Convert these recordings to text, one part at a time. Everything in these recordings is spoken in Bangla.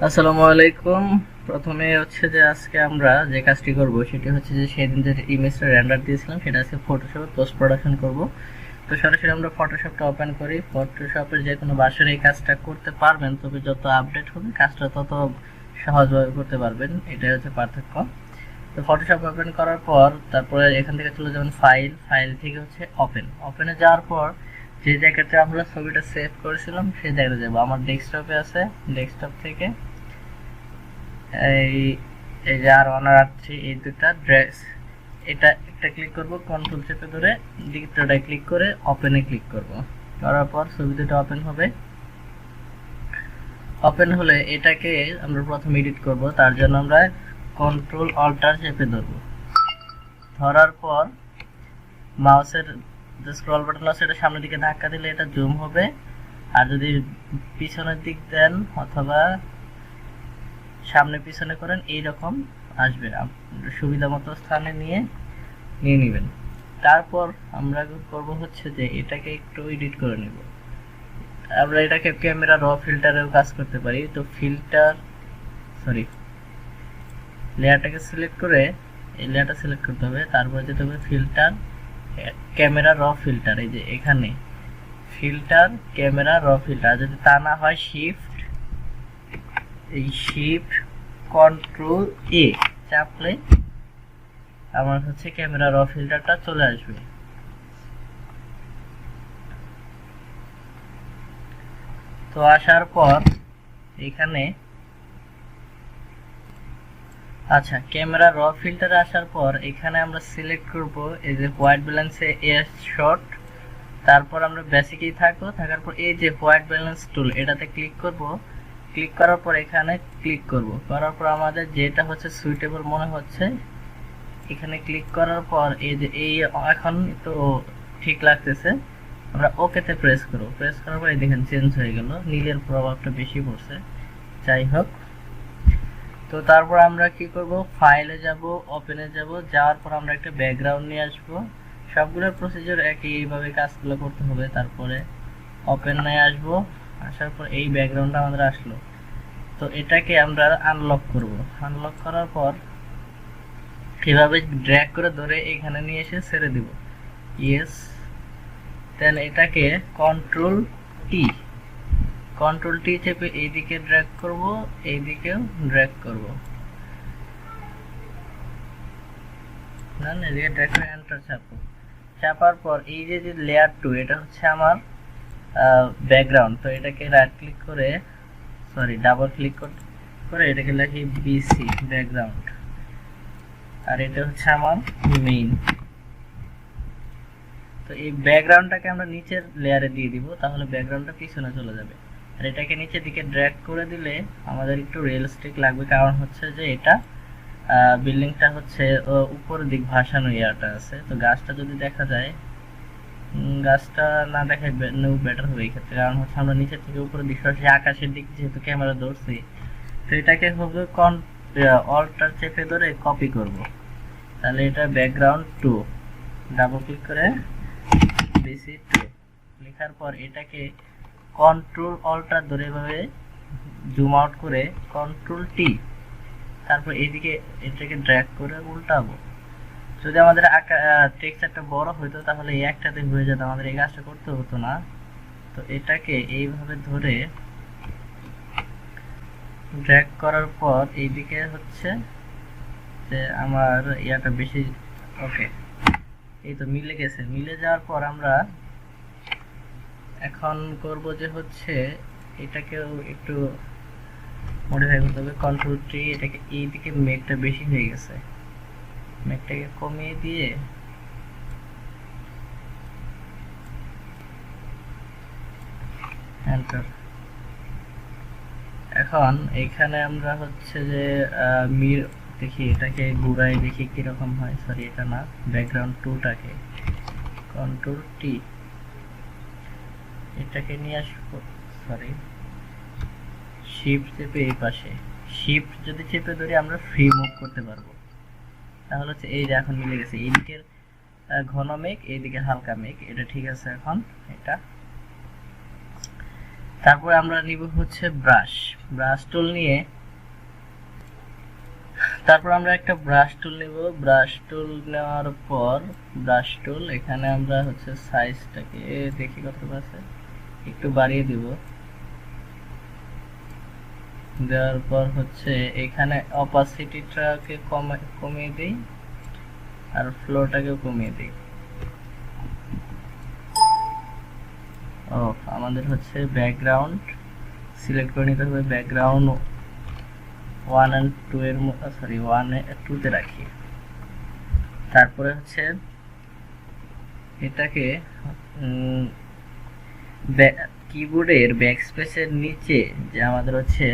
আসসালামু আলাইকুম। প্রথমে হচ্ছে যে আজকে আমরা যে কাজটি করব সেটি হচ্ছে যে সেদিন যে ইমেজটা রেন্ডার দিয়েছিলাম সেটা আজকে ফটোশপে পোস্ট প্রোডাকশন করব। তো সরাসরি আমরা ফটোশপটা ওপেন করি। ফটোশপের যে কোনো ভার্সনে এই কাজটা করতে পারবেন, তবে যত আপডেট হবে কাজটা তত সহজভাবে করতে পারবেন, এটাই হচ্ছে পার্থক্য। তো ফটোশপ ওপেন করার পর তারপরে এখান থেকে চলে যাবেন ফাইল থেকে হচ্ছে ওপেনে যাওয়ার পর যে জায়গাতে আমরা ছবিটা সেভ করেছিলাম সেই জায়গাতে যাব। আমার ডেস্কটপে আছে, ডেস্কটপ থেকে এই এই যে R1 আর R3 এই দুটো ড্রেস, এটা একটা ক্লিক করব, কন্ট্রোল চেপে ধরে দ্বিতীয়টা ক্লিক করে ওপেনে ক্লিক করব। করার পর ছবি দুটো ওপেন হবে। ওপেন হলে এটাকে আমরা প্রথম এডিট করব, তার জন্য আমরা কন্ট্রোল অল্টার চেপে ধরব। ধরার পর মাউসের যে স্ক্রল বাটন আছে এটা সামনের দিকে ধাক্কা দিলে এটা জুম হবে, আর যদি পিছনের দিক দেন অথবা সামনে পিছনে করেন এইরকম আসবে। সুবিধা মতো স্থানে নিয়ে নেবেন। তারপর আমরা করব হচ্ছে যে এটাকে একটু এডিট করে নেব। আমরা এটাকে ক্যামেরা র ফিল্টারেও কাজ করতে পারি। তো লেয়ারটাকে সিলেক্ট করে এই লেয়ারটা সিলেক্ট করতে হবে, তারপর যেতে হবে ফিল্টার ক্যামেরা র ফিল্টার, এই যে এখানে ফিল্টার ক্যামেরা র ফিল্টার। যদি তা না হয় শিফট কন্ট্রোল এ চাপলে আমার হচ্ছে ক্যামেরা র ফিল্টারটা চলে আসবে। তো আসার পর এখানে আচ্ছা ক্যামেরা র ফিল্টারে আসার পর এখানে আমরা সিলেক্ট করব এই যে হোয়াইট ব্যালেন্সে এস শর্ট, তারপর আমরা বেসিকেই থাকার পর এই যে হোয়াইট ব্যালেন্স টুল এটাতে ক্লিক করব। ক্লিক করার পর এখানে ক্লিক করব, করার পর আমাদের যেটা হচ্ছে সুইটেবল মনে হচ্ছে এখানে ক্লিক করার পর এই যে এই এখন তো ঠিক লাগতেছে, আমরা ওকেতে প্রেস করব। প্রেস করার পর এই দেখেন চেঞ্জ হয়ে গেল, নীলের প্রভাবটা বেশি পড়ছে। যাই হোক, তো তারপর আমরা কি করব, ফাইলে যাব, ওপেনে যাব, যাওয়ার পর আমরা একটা ব্যাকগ্রাউন্ড নিয়ে আসব। সবগুলোর প্রসিজার এইভাবে কাজগুলো করতে হবে। তারপরে ওপেন নিয়ে আসব, আসার পর এই ব্যাকগ্রাউন্ডটা আমাদের আসলো। তো এটাকে আমরা আনলক করব। আনলক করার পর কিভাবে ড্র্যাগ করে ধরে এখানে নিয়ে এসে ছেড়ে দিব। ইয়েস, দেন এটাকে কন্ট্রোল টি চেপে এইদিকে ড্র্যাগ করব, এইদিকেও ড্র্যাগ করব। দেন এদিকে ড্র্যাগ করে এন্টার চাপবো। চাপার পর এই যে লেয়ার 2 এটা হচ্ছে আমার ব্যাকগ্রাউন্ড। তো এটাকে রাইট ক্লিক করে ডাবল ক্লিক করে এটাকে লিখি বিসি ব্যাকগ্রাউন্ড, আর এটা হচ্ছে আমার মেইন। তো এই ব্যাকগ্রাউন্ডটাকে আমরা নিচের লেয়ারে দিয়ে দিব, তাহলে ব্যাকগ্রাউন্ডটা পিছনে চলে যাবে। আর এটাকে নিচের দিকে ড্র্যাগ করে দিলে আমাদের একটু রিয়েলিস্টিক লাগবে, কারণ হচ্ছে যে এটা বিল্ডিংটা হচ্ছে উপরের দিক ভাসানো ইয়াটা আছে। তো গাছটা যদি দেখা যায়, গাছটা না দেখায় বেটার হবে এই ক্ষেত্রে, কারণ হচ্ছে আমরা নিচের থেকে উপরের দিক সরাসরি আকাশের দিক যেহেতু ক্যামেরা ধরছি। তো এটাকে হবে অল্টার চেপে ধরে কপি করব। তাহলে এটা ব্যাকগ্রাউন্ড 2 ডাবল ক্লিক করে বিসি 2 লেখার পর এটাকে কন্ট্রোল অল্টার ধরে এভাবে জুম আউট করে কন্ট্রোল টি, তারপর এইদিকে এটাকে ড্র্যাগ করে উল্টাবো। যদি আমাদের টেক্সচারটা বড় হইতো তাহলে এই একটাতে হয়ে যেত, আমাদের এই কাজটা করতে হতো না। তো এটাকে এইভাবে ধরে ড্র্যাগ করার পর এইদিকে হচ্ছে যে আমার ইয়াটা বেশি ওকে, এই তো মিলে গেছে। মিলে যাওয়ার পর আমরা এখন করব যে হচ্ছে এটাকেও একটু মডিফাই করতে হবে। কন্ট্রোল টি, এটাকে এইদিকে মেঘটা বেশি হয়ে গেছে, মেঘটাকে কমিয়ে দিয়ে এন্টার। এখন এখানে আমরা হচ্ছে যে দেখি এটাকে ঘুরাই দেখি কিরকম হয়। এটা না, ব্যাকগ্রাউন্ড 2টাকে কন্ট্রোল টি, এটাকে নিয়ে আসবো। শিফট চেপে এই পাশে, শিফট যদি চেপে ধরি আমরা ফ্রি মুভ করতে পারবো। তাহলে হচ্ছে এই যে এখন মিলে গেছে, এইদিকের ঘন মেঘ এইদিকে হালকা মেঘ, এটা ঠিক আছে। এখন এটা তারপরে আমরা নিব হচ্ছে ব্রাশ টুল নিয়ে, তারপর আমরা একটা ব্রাশ টুল নিব। ব্রাশ টুল নেওয়ার পর এখানে আমরা হচ্ছে সাইজটাকে দেখি কত আছে, একটু বাড়িয়ে দিব। দেওয়ার পর হচ্ছে এখানে অপাসিটিটাকে কমিয়ে দিই আর ফ্লোটাকেও কমিয়ে দিই। আমাদের হচ্ছে ব্যাকগ্রাউন্ড সিলেক্ট করে নিতে হবে। ব্যাকগ্রাউন্ড 1 and 2 এর সরি 1 2 তে রাখি। তারপরে হচ্ছে এটাকে কিবোর্ডের ব্যাকস্পেসের নিচে যে আমাদের হচ্ছে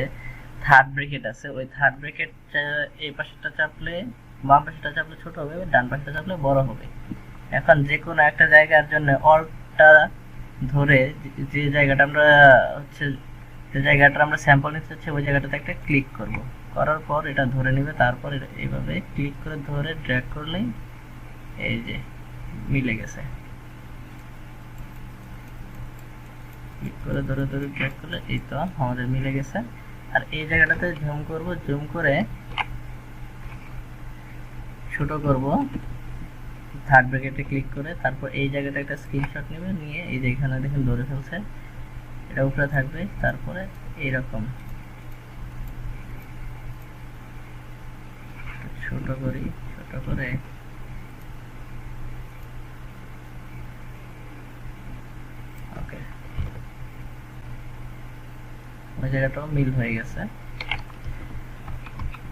থার্ড ব্র্যাকেট আছে, ওই থার্ড ব্র্যাকেট এই পাশেটা চাপলে, বাম পাশেটা চাপলে ছোট হবে, ডান পাশেটা চাপলে বড় হবে। এখন যে কোনো একটা জায়গার জন্য অল্টটা ধরে যে জায়গাটা আমরা হচ্ছে যে জায়গাটা আমরা স্যাম্পল নিতে চাচ্ছি ওই জায়গাটাতে একটা ক্লিক করব, করার পর এটা ধরে নেবে। তারপর এইভাবে ক্লিক করে ধরে ড্র্যাগ করলেই এই যে মিলে গেছে। ক্লিক করে ধরে ড্র্যাগ করলে এই তো আমাদের মিলে গেছে। আর এই জায়গাটাতে জুম করব, জুম করে ছোট করব থার্ড ব্র্যাকেটে ক্লিক করে। তারপর এই জায়গাটা একটা স্ক্রিনশট নেবে, নিয়ে এই যে এখানে দেখেন ধরে ফেলছে, এটা উপরে থাকবে। তারপরে এইরকম ছোট করি, ছোট করে ওকে, ওই জায়গাটাও মিল হয়ে গেছে।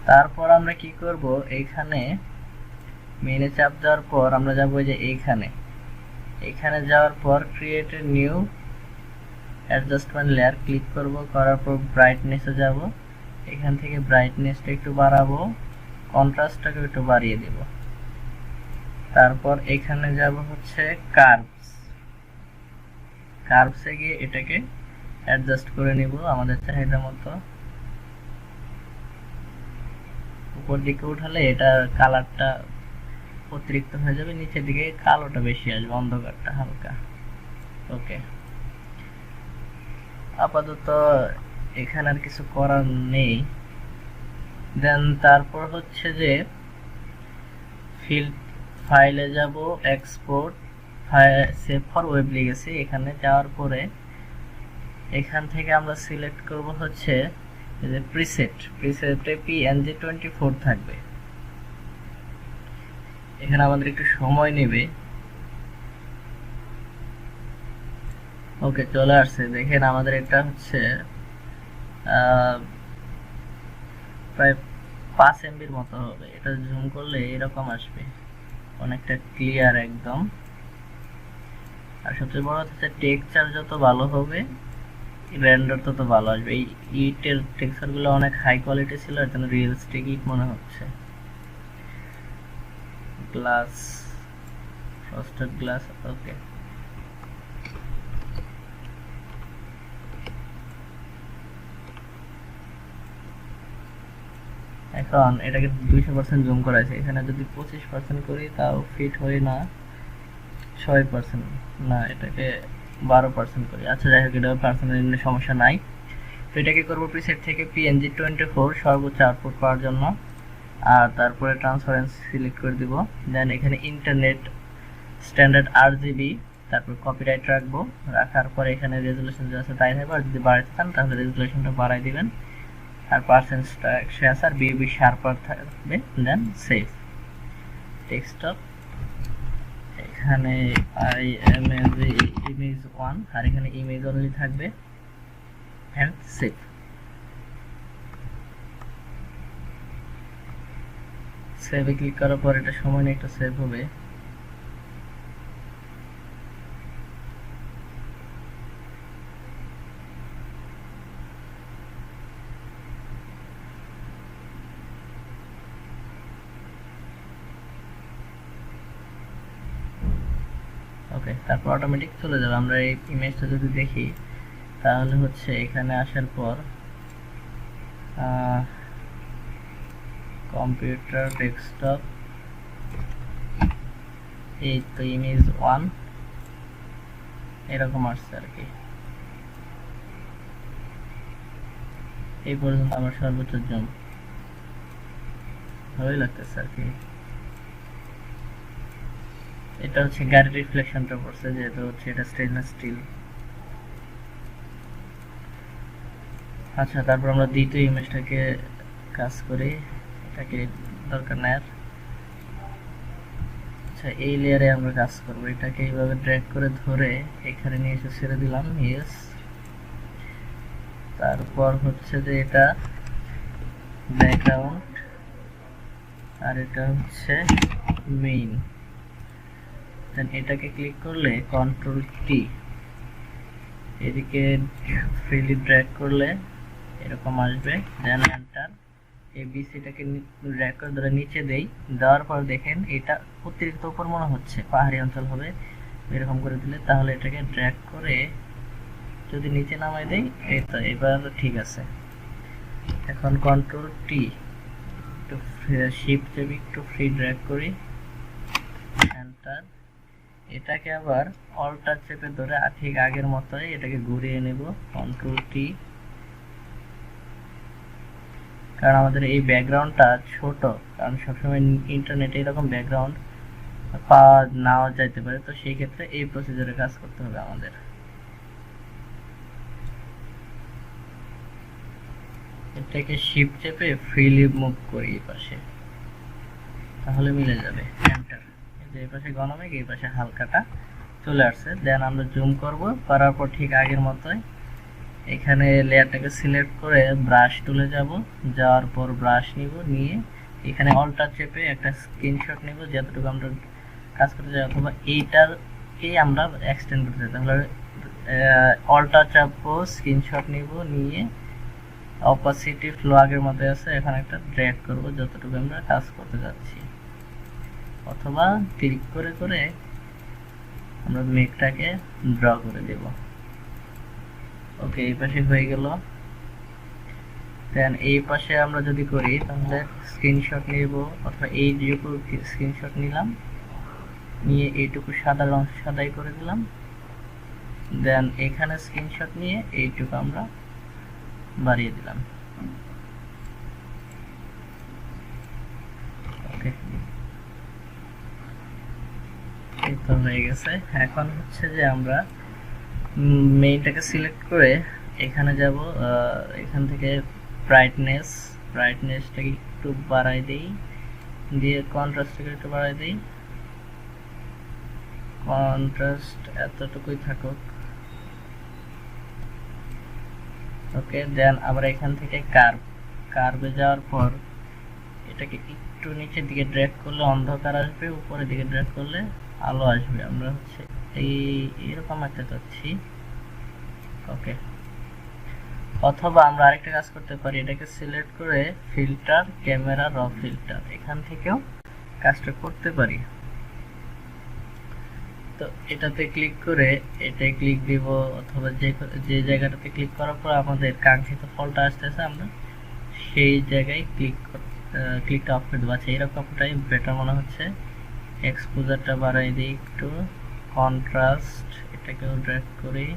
তারপর আমরা কি করব, এইখানে মেনে চাপ দেওয়ার পর আমরা যাব যে এইখানে যাওয়ার পর create a new adjustment layer click করব, করার পর ব্রাইটনেসে যাব। এখান থেকে ব্রাইটনেসটা একটু বাড়াবো, কন্ট্রাস্টটাকে একটু বাড়িয়ে দেব। তারপর এখানে যাব হচ্ছে কার্ভসে গিয়ে এটাকে অ্যাডজাস্ট করে নিব আমাদের চাহিদা মতো। উপর দিকে উঠালে এটা কালারটা অতিরিক্ত হয়ে যাবে, নিচের দিকে কালোটা বেশি আসবে, অন্ধকারটা হালকা। ওকে, আপাতত এখানে আর কিছু করার নেই। দেন তারপর হচ্ছে যে ফিল্ড ফাইলে যাব, এক্সপোর্ট সেভ ফর ওয়েব লিখেছি। এখানে যাওয়ার পরে এখান থেকে আমরা সিলেক্ট করব হচ্ছে এই যে প্রিসেটে PNG24 থাকবে। এখানে আমাদের একটু সময় নেবে। ওকে, চলে আসছে। দেখেন আমাদের এটা হচ্ছে প্রায় 5 MBর মতো হবে। এটা জুম করলে এরকম আসবে, অনেকটা ক্লিয়ার একদম। আর সবচেয়ে বড় হচ্ছে টেক্সচার যত ভালো হবে রেন্ডার তত ভালো আসবে। এই ইটের টেক্সচার গুলো অনেক হাই কোয়ালিটি ছিল, এর জন্য রিয়েলিস্টিক ইট মনে হচ্ছে। Glass, frosted glass. ওকে, এখন এটাকে 200% জুম করা আছে। এখানে যদি 25% করি তাও ফিট হয় না, 6% না, এটাকে 12% করি। আচ্ছা যাই হোক, এটা পার্সোনাল সমস্যা নাই। তো এটাকে করবো প্রিসেট থেকে PNG24 সর্বোচ্চ আউটপুট পাওয়ার জন্য। আর তারপরে ট্রান্সপারেন্সি সিলেক্ট করে দিব। দেন এখানে ইন্টারনেট স্ট্যান্ডার্ড RGB, তারপর কপিরাইট রাখবো। রাখার পরে এখানে রেজুলেশন যা আছে তাই থাকবে, আর যদি বাড়াতে চান তাহলে রেজুলেশনটা বাড়াই দিবেন। আর পার্সেন্টেজটা 100 আছে, আর BB শার্পার থাকবে। দেন সেভ ডেস্কটপ, এখানে ইমেজ 1 আর এখানে ইমেজ অনলি থাকবে। And save. সেভে ক্লিক করার পর এটা সময় নিয়ে একটু সেভ হবে। ওকে, তারপর অটোমেটিক চলে যাবে। আমরা এই ইমেজটা যদি দেখি তাহলে হচ্ছে এখানে আসার পর কম্পিউটার ডেস্কটপ, এই তো ইমেজ 1 এরকম আসছে আর কি। এই পর্যন্ত আমার সর্বোচ্চ জুম ভালোই লাগতেছে আর কি। এটা হচ্ছে গাড়ির রিফ্লেকশনটা পড়ছে, যেহেতু হচ্ছে এটা স্টেনলেস স্টিল। আচ্ছা, তারপর আমরা দ্বিতীয় ইমেজটাকে কাজ করি, এটাকে দরকার নাই আর। আচ্ছা, এই লেয়ারে আমরা কাজ করব, এটাকে এইভাবে ড্র্যাগ করে ধরে এখানে নিয়ে এসে ছেড়ে দিলাম, ইয়েস। তারপর হচ্ছে যে এটা ব্যাকগ্রাউন্ড আর এটা হচ্ছে মেইন। দেন এটাকে ক্লিক করলে কন্ট্রোল টি, এদিকে ফ্রিলি ড্র্যাগ করলে এরকম আসবে। দেন এন্টার, এই বিসিটাকে ড্র্যাগ করে ধরে নিচে দেই, দেওয়ার পর দেখেন এটা অতিরিক্ত উপর মনে হচ্ছে, পাহাড়ি অঞ্চল হবে। এরকম করে দিলে তাহলে এটাকে ড্র্যাগ করে যদি নিচে নামাই দেই, এই তো এবার ঠিক আছে। এখন কন্ট্রোল টি, একটু শিফট চেপে একটু ফ্রি ড্র্যাগ করি, এন্টার। এটাকে আবার অল্টার চেপে ধরে ঠিক আগের মতোই এটাকে ঘুরিয়ে নেব, কন্ট্রোল টি। কারণ আমাদের এই ব্যাকগ্রাউন্ডটা ছোট, কারণ সবসময় ইন্টারনেটে এরকম ব্যাকগ্রাউন্ড পাওয়া নাও যাইতে পারে, তো সেই ক্ষেত্রে এই প্রসিজারে কাজ করতে হবে আমাদের। এটাকে শিফট চেপে ফ্রিলি মুভ করি এই পাশে, তাহলে মিলে যাবে। এন্টার, এই পাশে ঘনমেঘ, এই পাশে হালকাটা চলে আসছে। দেন আমরা জুম করব, করার পর ঠিক আগের মতোই এখানে লেয়ারটাকে সিলেক্ট করে ব্রাশ টুলে যাব, যাওয়ার পর ব্রাশ নিব, নিয়ে এখানে অল্টার চেপে একটা স্ক্রিনশট নিব যতটুকু আমরা কাজ করতে চাই, অথবা এইটারকেই আমরা এক্সটেন্ড করতে চাই, তাহলে অল্টার চাপবো, স্ক্রিনশট নিব, নিয়ে অপাসিটি ফ্লো আগের মতো আছে, এখানে একটা ড্র্যাগ করব যতটুকু আমরা কাজ করতে যাচ্ছি, অথবা ক্লিক করে করে আমরা মেঘটাকে ড্র করে দেব। ওকে, এই পাশে হয়ে গেল। দেন এই পাশে আমরা যদি করি তাহলে স্ক্রিনশট নেব, অথবা এই যেটুকু স্ক্রিনশট নিলাম, নিয়ে এইটুকু সাদা রং সাদাই করে দিলাম। দেন এখানে স্ক্রিনশট নিয়ে এইটুকু আমরা বাড়িয়ে দিলাম। ওকে, এই তো হয়ে গেছে। এখন হচ্ছে যে আমরা মেইনটাকে সিলেক্ট করে এখানে যাব, এখান থেকে ব্রাইটনেসটাকে একটু বাড়াই দেই, দিয়ে কন্ট্রাস্টটাকে একটু বাড়াই দেই, কন্ট্রাস্ট এতটুকুই থাকুক। ওকে, দেন আবার এখান থেকে কার্ভে যাওয়ার পর এটাকে একটু নিচের দিকে ড্র্যাগ করলে অন্ধকার আসবে, উপরের দিকে ড্র্যাগ করলে আলো আসবে। আমরা হচ্ছে এরকম একটা চাচ্ছি। ওকে, অথবা আমরা আরেকটা কাজ করতে পারি, এটাকে সিলেক্ট করে ফিল্টার, ক্যামেরা, র ফিল্টার, এখান থেকেও কাজটা করতে পারি। তো এটাতে ক্লিক করে এটাই ক্লিক দিব, অথবা যে জায়গাটাতে ক্লিক করার পর আমাদের কাঙ্ক্ষিত ফলটা আসতেছে আমরা সেই জায়গায় ক্লিকটা অফ করে দেবো। আচ্ছা, এরকমটাই বেটার মনে হচ্ছে। এক্সপোজারটা বাড়াই দিই একটু, কন্ট্রাস্ট এটাকেও ড্র্যাগ করি,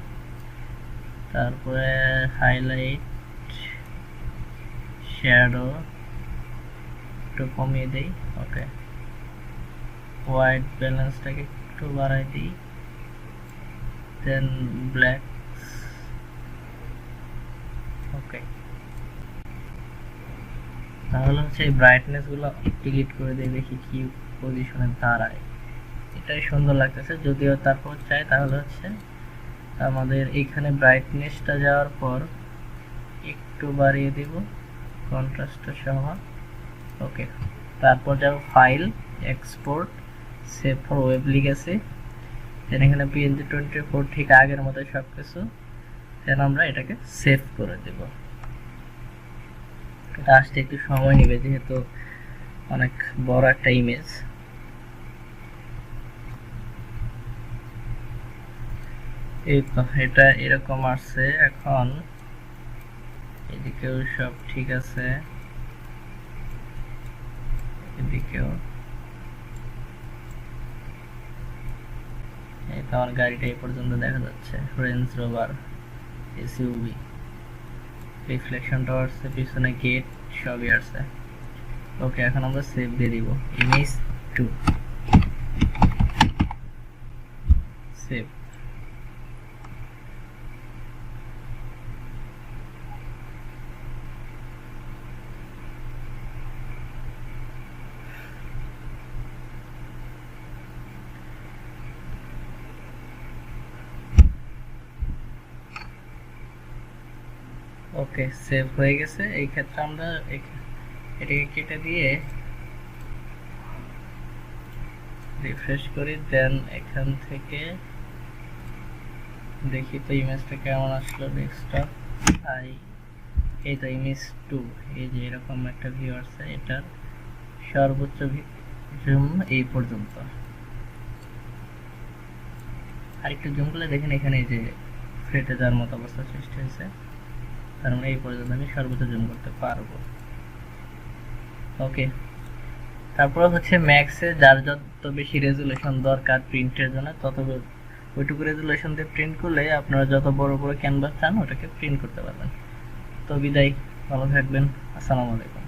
তারপরে হাইলাইট, শ্যাডো একটু কমিয়ে দেই। ওকে, হোয়াইট ব্যালেন্সটাকে একটু বাড়াই দিই, দেন ব্ল্যাক। ওকে, তাহলে হচ্ছে এই ব্রাইটনেস গুলো ডিলিট করে দিয়ে দেখি কি পজিশনে দাঁড়ায়। এটাই সুন্দর লাগতেছে। যদিও তারপর চাই তাহলে হচ্ছে আমাদের এইখানে ব্রাইটনেসটা যাওয়ার পর একটু বাড়িয়ে দিব কন্ট্রাস্টটা সহ। ওকে, তারপর যাব file, export, save for web legacy. Then এখানে PNG24 ঠিক আগের মতো সব কিছু। দেন আমরা এটাকে সেভ করে দেব। এটা আসতে একটু সময় নেবে যেহেতু অনেক বড় একটা ইমেজ। এই তো এটা এরকম আসছে। এখন এদিকেও সব ঠিক আছে, এদিকেও। এই তো আমার গাড়িটা এই পর্যন্ত দেখা যাচ্ছে, রেঞ্জ রোভার SUV। রিফ্লেকশনটা আসছে, পিছনে গেট সবই আসছে। ওকে, এখন আমরা সেভ দিয়ে দিব, ইমেজ 2 সেভ। ওকে, সেভ হয়ে গেছে। এই ক্ষেত্রে আমরা এটাকে কেটে দিয়ে রিফ্রেশ করি, দেন এখান থেকে দেখি তো ইমেজটা কেমন আসলো। ডেস্কটপ এই তো ইমেজ 2, এই যে এরকম একটা ভিউ আসছে। এটার সর্বোচ্চ জুম এই পর্যন্ত। আরেকটু জুম করলে দেখেন এখানে এই যে ফেটে যাওয়ার মতো অবস্থা সৃষ্টি হয়েছে, তার মানে এই পর্যন্ত আমি সর্বোচ্চ জুম করতে পারবো। ওকে, তারপর হচ্ছে ম্যাক্সে যার যত বেশি রেজুলেশন দরকার প্রিন্টের জন্য তত ওইটুকু রেজুলেশন দিয়ে প্রিন্ট করলে আপনারা যত বড় বড় ক্যানভাস চান ওটাকে প্রিন্ট করতে পারবেন। তো বিদায়, ভালো থাকবেন, আসসালামু আলাইকুম।